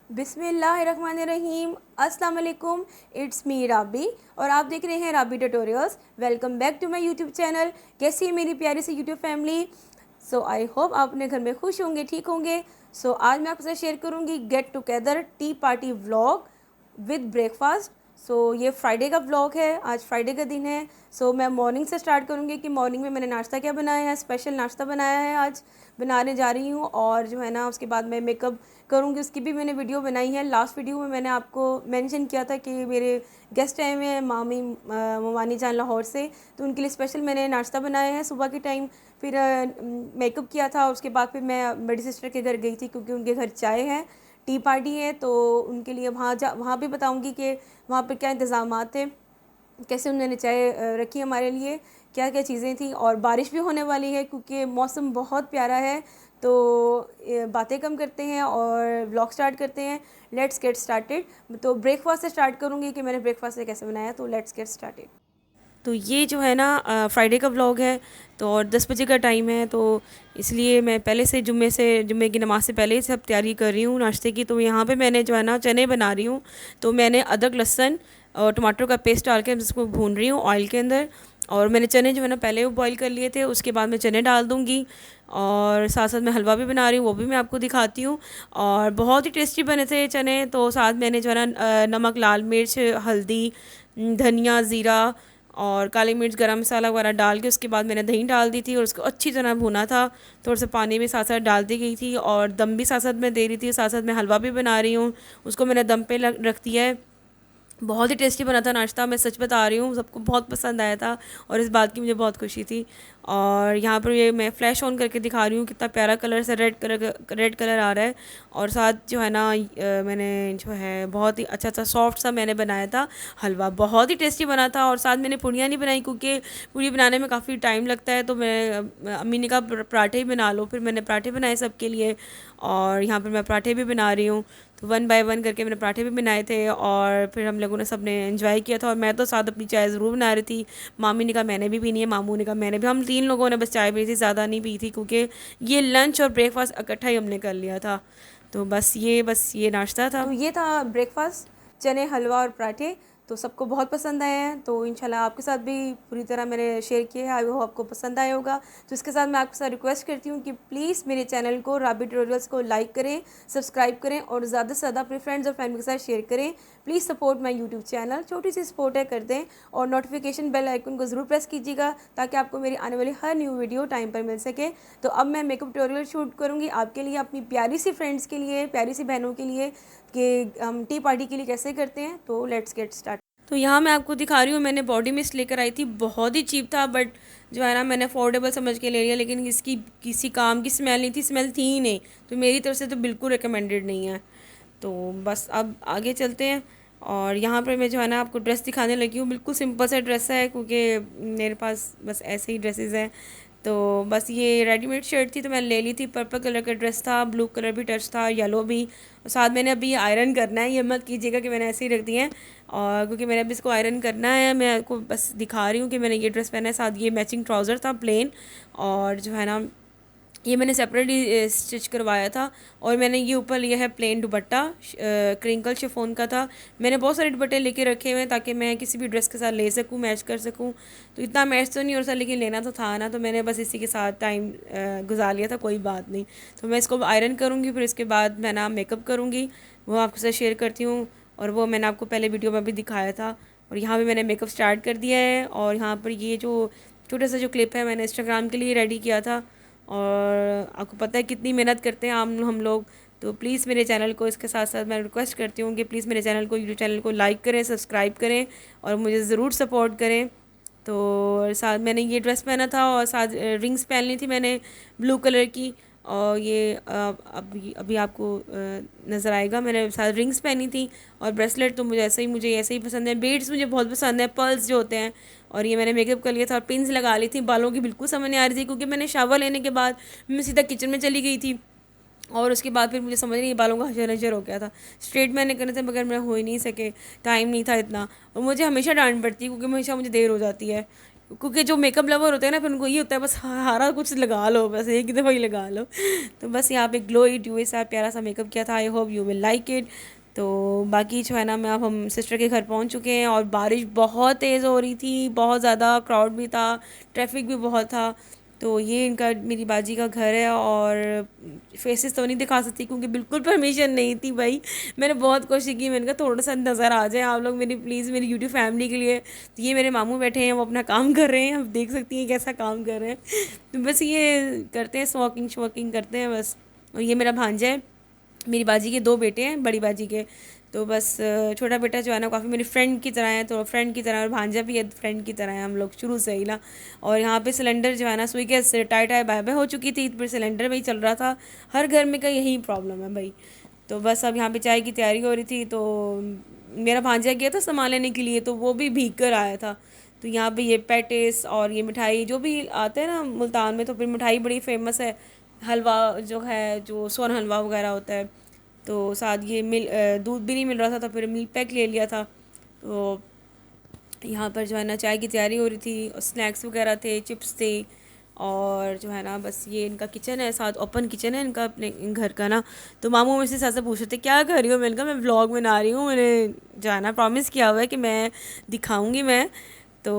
बिस्मिल्लाहिर्रहमानिर्रहीम। अस्सलाम वालेकुम। इट्स मी राबी और आप देख रहे हैं Rabi tutorials. Welcome back to my YouTube channel. कैसी है मेरी प्यारी सी YouTube family? So I hope आप अपने घर में खुश होंगे, ठीक होंगे। सो आज मैं आपके साथ शेयर करूँगी get together tea party vlog with breakfast. So ये फ्राइडे का व्लॉग है, आज फ्राइडे का दिन है। सो मैं मॉर्निंग से स्टार्ट करूँगी कि मॉर्निंग में मैंने नाश्ता क्या बनाया है। स्पेशल नाश्ता बनाया है, आज बनाने जा रही हूँ। और जो है ना, उसके बाद मैं मेकअप करूँगी, उसकी भी मैंने वीडियो बनाई है। लास्ट वीडियो में मैंने आपको मेंशन किया था कि मेरे गेस्ट आए हुए हैं मामी ममानी जान लाहौर से, तो उनके लिए स्पेशल मैंने नाश्ता बनाया है सुबह के टाइम। फिर मेकअप किया था, उसके बाद फिर मैं बड़ी सिस्टर के घर गई थी क्योंकि उनके घर चाय है, टी पार्टी है। तो उनके लिए वहाँ भी बताऊँगी कि वहाँ पर क्या इंतज़ामात थे, कैसे उन्होंने चाय रखी हमारे लिए, क्या क्या चीज़ें थी। और बारिश भी होने वाली है क्योंकि मौसम बहुत प्यारा है। तो बातें कम करते हैं और व्लॉग स्टार्ट करते हैं। Let's get started. तो ब्रेकफास्ट से स्टार्ट करूँगी कि मैंने ब्रेकफास्ट से कैसे बनाया। तो लेट्स गेट स्टार्टेड। तो ये जो है ना फ्राइडे का व्लॉग है। तो और 10 बजे का टाइम है, तो इसलिए मैं पहले से जुम्मे की नमाज़ से पहले ही सब तैयारी कर रही हूँ नाश्ते की। तो यहाँ पे मैंने जो है ना चने बना रही हूँ। तो मैंने अदरक लहसुन और टमाटर का पेस्ट डाल के इसको भून रही हूँ ऑयल के अंदर। और मैंने चने जो है ना पहले वो बॉईल कर लिए थे, उसके बाद मैं चने डाल दूँगी। और साथ साथ मैं हलवा भी बना रही हूँ, वो भी मैं आपको दिखाती हूँ। और बहुत ही टेस्टी बने थे चने। तो साथ मैंने जो है ना नमक, लाल मिर्च, हल्दी, धनिया, ज़ीरा और काली मिर्च, गरम मसाला वगैरह डाल के उसके बाद मैंने दही डाल दी थी और उसको अच्छी तरह भुना था। थोड़ा सा पानी भी साथ साथ डाल दी गई थी और दम भी साथ साथ मैं दे रही थी। साथ साथ मैं हलवा भी बना रही हूँ, उसको मैंने दम पे रख दिया है। बहुत ही टेस्टी बना था नाश्ता, मैं सच बता रही हूँ, सबको बहुत पसंद आया था और इस बात की मुझे बहुत खुशी थी। और यहाँ पर ये मैं फ्लैश ऑन करके दिखा रही हूँ, कितना प्यारा कलर से रेड कलर आ रहा है। और साथ जो है ना मैंने जो है बहुत ही अच्छा सा सॉफ्ट सा मैंने बनाया था हलवा, बहुत ही टेस्टी बना था। और साथ मैंने पूड़ियाँ नहीं बनाई क्योंकि पूड़ी बनाने में काफ़ी टाइम लगता है। तो मैं अम्मी ने कहा पराठे ही बना लो, फिर मैंने पराठे बनाए सबके लिए। और यहाँ पर मैं पराठे भी बना रही हूँ। तो 1 बाय 1 करके मैंने पराठे भी बनाए थे और फिर हम लोगों ने सब ने एंजॉय किया था। और मैं तो साथ अपनी चाय ज़रूर बना रही थी। मामी ने कहा मैंने भी पीनी है, मामू ने कहा मैंने भी, हम 3 लोगों ने बस चाय पी थी, ज़्यादा नहीं पी थी क्योंकि ये लंच और ब्रेकफास्ट इकट्ठा ही हमने कर लिया था। तो बस ये नाश्ता था। तो ये था ब्रेकफास्ट, चने, हलवा और पराठे। तो सबको बहुत पसंद आए हैं। तो इंशाल्लाह आपके साथ भी पूरी तरह मैंने शेयर किया है, आई होप आपको पसंद आया होगा। तो इसके साथ मैं आपके साथ रिक्वेस्ट करती हूँ कि प्लीज़ मेरे चैनल को राबी ट्यूटोरियल्स को लाइक करें, सब्सक्राइब करें और ज़्यादा से ज़्यादा अपने फ्रेंड्स और फैमिली के साथ शेयर करें। Please support my YouTube channel, छोटी सी सपोर्ट है, कर दें। और नोटिफिकेशन बेल आइकन को ज़रूर प्रेस कीजिएगा ताकि आपको मेरी आने वाली हर न्यू वीडियो टाइम पर मिल सके। तो अब मैं मेकअप ट्यूटोरियल शूट करूँगी आपके लिए, अपनी प्यारी सी फ्रेंड्स के लिए, प्यारी सी बहनों के लिए, कि हम टी पार्टी के लिए कैसे करते हैं। तो लेट्स गेट स्टार्ट। तो यहाँ मैं आपको दिखा रही हूँ, मैंने बॉडी मिस्ट लेकर आई थी, बहुत ही चीप था बट जो है ना मैंने अफोर्डेबल समझ के ले लिया। लेकिन इसकी किसी काम की स्मेल नहीं थी, स्मेल थी ही नहीं। तो मेरी तरफ से तो बिल्कुल रिकमेंडेड नहीं है। तो बस अब आगे चलते हैं। और यहाँ पर मैं जो है ना आपको ड्रेस दिखाने लगी हूँ, बिल्कुल सिंपल सा ड्रेस है क्योंकि मेरे पास बस ऐसे ही ड्रेसेस हैं। तो बस ये रेडीमेड शर्ट थी तो मैंने ले ली थी। पर्पल कलर का ड्रेस था, ब्लू कलर भी टच था, येलो भी। और साथ मैंने अभी आयरन करना है, ये मत कीजिएगा कि मैंने ऐसे ही रख दी हैं। और क्योंकि मैंने अभी इसको आयरन करना है, मैं आपको बस दिखा रही हूँ कि मैंने ये ड्रेस पहना है। साथ ये मैचिंग ट्राउज़र था प्लेन। और जो है ना ये मैंने सेपरेटली स्टिच करवाया था। और मैंने ये ऊपर लिया है प्लेन दुपट्टा, क्रिंकल शिफॉन का था। मैंने बहुत सारे दुपट्टे लेके रखे हुए हैं ताकि मैं किसी भी ड्रेस के साथ ले सकूं, मैच कर सकूं। तो इतना मैच तो नहीं हो रहा था लेकिन लेना तो था ना, तो मैंने बस इसी के साथ टाइम गुजार लिया था, कोई बात नहीं। तो मैं इसको आयरन करूँगी, फिर इसके बाद मैं ना मेकअप करूँगी, वो आपके साथ शेयर करती हूँ। और वो मैंने आपको पहले वीडियो में भी दिखाया था। और यहाँ पर मैंने मेकअप स्टार्ट कर दिया है। और यहाँ पर ये जो छोटा सा जो क्लिप है मैंने इंस्टाग्राम के लिए रेडी किया था। और आपको पता है कितनी मेहनत करते हैं हम लोग। तो प्लीज़ मेरे चैनल को, इसके साथ साथ मैं रिक्वेस्ट करती हूँ कि प्लीज़ मेरे चैनल को, यूट्यूब चैनल को लाइक करें, सब्सक्राइब करें और मुझे ज़रूर सपोर्ट करें। तो साथ मैंने ये ड्रेस पहना था और साथ रिंग्स पहन ली थी मैंने ब्लू कलर की। और ये अभी अभी आपको नज़र आएगा, मैंने साथ रिंग्स पहनी थी। और ब्रेसलेट तो मुझे ऐसे ही पसंद है। बीड्स मुझे बहुत पसंद है, पर्ल्स जो होते हैं। और ये मैंने मेकअप कर लिया था और पिन्स लगा ली थी। बालों की बिल्कुल समझ नहीं आ रही थी क्योंकि मैंने शावर लेने के बाद मैं सीधा किचन में चली गई थी। और उसके बाद फिर मुझे समझ नहीं, बालों का हजर नजर हो गया था। स्ट्रेट मैंने करने थे मगर मैं हो ही नहीं सके, टाइम नहीं था इतना। और मुझे हमेशा डांट पड़ती है क्योंकि हमेशा मुझे देर हो जाती है। क्योंकि जो मेकअप लवर होते हैं ना, फिर उनको ये होता है बस हारा कुछ लगा लो, बस एक ही दफ़ा ही लगा लो। तो बस यहाँ पे ग्लो इट यू सा प्यारा सा मेकअप किया था। I hope you will like it. तो बाकी जो है ना, मैं अब हम सिस्टर के घर पहुँच चुके हैं और बारिश बहुत तेज़ हो रही थी, बहुत ज़्यादा क्राउड भी था, ट्रैफिक भी बहुत था। तो ये इनका मेरी बाजी का घर है और फेसेस तो नहीं दिखा सकती क्योंकि बिल्कुल परमिशन नहीं थी भाई। मैंने बहुत कोशिश की, मैंने कहा थोड़ा सा नज़र आ जाए आप लोग मेरी, प्लीज़ मेरी यूट्यूब फैमिली के लिए। तो ये मेरे मामू बैठे हैं, वो अपना काम कर रहे हैं, आप देख सकती हैं कैसा काम कर रहे हैं। तो बस ये करते हैं, स्मोकिंग शॉकिंग करते हैं बस। और ये मेरा भांजा है, मेरी बाजी के 2 बेटे हैं, बड़ी बाजी के। तो बस छोटा बेटा जो है ना काफ़ी मेरी फ्रेंड की तरह है, तो फ्रेंड की तरह, और भांजा भी है फ्रेंड की तरह है, हम लोग शुरू से ही ना। और यहाँ पे सिलेंडर जो है ना, सुई गैस टाई टाई बाय बाय हो चुकी थी, फिर सिलेंडर में ही चल रहा था। हर घर में का यही प्रॉब्लम है भाई। तो बस अब यहाँ पे चाय की तैयारी हो रही थी, तो मेरा भांजा गया था सामान लेने के लिए, तो वो भी भीग कर आया था। तो यहाँ पे ये पैटिस और ये मिठाई जो भी आते हैं ना मुल्तान में, तो फिर मिठाई बड़ी फेमस है। हलवा जो है, जो सोन हलवा वगैरह होता है। तो साथ ये दूध भी नहीं मिल रहा था, तो फिर मिल्क पैक ले लिया था। तो यहाँ पर जो है ना चाय की तैयारी हो रही थी, और स्नैक्स वगैरह थे, चिप्स थे। और जो है ना बस ये इनका किचन है, साथ ओपन किचन है इनका अपने घर का ना। तो मामू मेरे से साथ से पूछ रहे थे क्या कर रही हो, मैंने कहा मैं व्लॉग बना रही हूँ, मैंने जो है ना प्रॉमिस किया हुआ है कि मैं दिखाऊंगी मैं। तो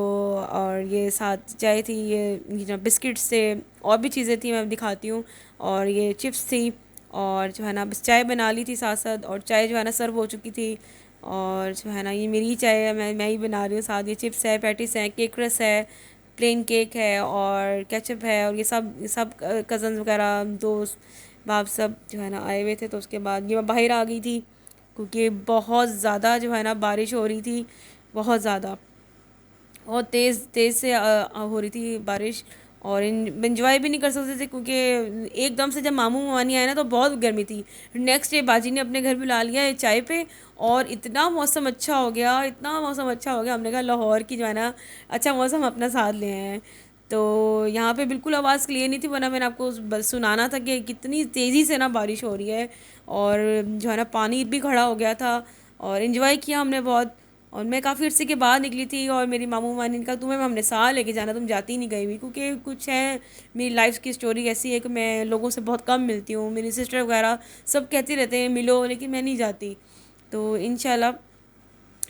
और ये साथ चाय थी, ये जो बिस्किट्स थे, और भी चीज़ें थी, मैं दिखाती हूँ। और ये चिप्स थी, और जो है ना बस चाय बना ली थी साथ साथ, और चाय जो है ना सर्व हो चुकी थी। और जो है ना ये मेरी ही चाय है, मैं ही बना रही हूँ। साथ ये चिप्स है, पैटिस है, केक रस है, प्लेन केक है, और केचप है, और ये सब कज़न्स वगैरह, दोस्त बाप सब जो है ना आए हुए थे। तो उसके बाद ये मैं बाहर आ गई थी क्योंकि बहुत ज़्यादा जो है ना बारिश हो रही थी, बहुत ज़्यादा, बहुत तेज़ तेज़ से हो रही थी बारिश। और इंजॉय भी नहीं कर सकते थे क्योंकि एकदम से जब मामू मामानी आए ना तो बहुत गर्मी थी। नेक्स्ट डे बाजी ने अपने घर बुला लिया है चाय पे, और इतना मौसम अच्छा हो गया, इतना मौसम अच्छा हो गया, हमने कहा लाहौर की जो है ना अच्छा मौसम अपना साथ ले आए हैं। तो यहाँ पे बिल्कुल आवाज़ क्लियर नहीं थी, वरना मैंने आपको बस सुनाना था कि कितनी तेज़ी से ना बारिश हो रही है। और जो है ना पानी भी खड़ा हो गया था, और इन्जॉय किया हमने बहुत। और मैं काफ़ी अर्से के बाद निकली थी, और मेरी मामू मानी ने कहा तुम्हें हमने साथ लेके जाना, तुम जाती नहीं गई हुई, क्योंकि कुछ है मेरी लाइफ की स्टोरी ऐसी है कि मैं लोगों से बहुत कम मिलती हूँ। मेरी सिस्टर वगैरह सब कहते रहते हैं मिलो, लेकिन मैं नहीं जाती। तो इंशाल्लाह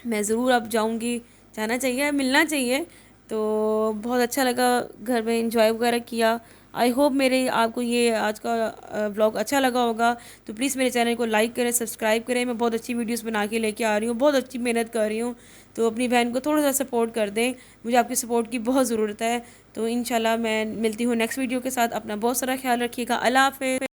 मैं ज़रूर अब जाऊँगी, जाना चाहिए, मिलना चाहिए। तो बहुत अच्छा लगा, घर में इंजॉय वगैरह किया। आई होप मेरे आपको ये आज का व्लॉग अच्छा लगा होगा। तो प्लीज़ मेरे चैनल को लाइक करें, सब्सक्राइब करें। मैं बहुत अच्छी वीडियोस बना के लेके आ रही हूँ, बहुत अच्छी मेहनत कर रही हूँ। तो अपनी बहन को थोड़ा सा सपोर्ट कर दें, मुझे आपकी सपोर्ट की बहुत ज़रूरत है। तो इंशाल्लाह मैं मिलती हूँ नेक्स्ट वीडियो के साथ। अपना बहुत सारा ख्याल रखिएगा। अल्लाह हाफ़िज़।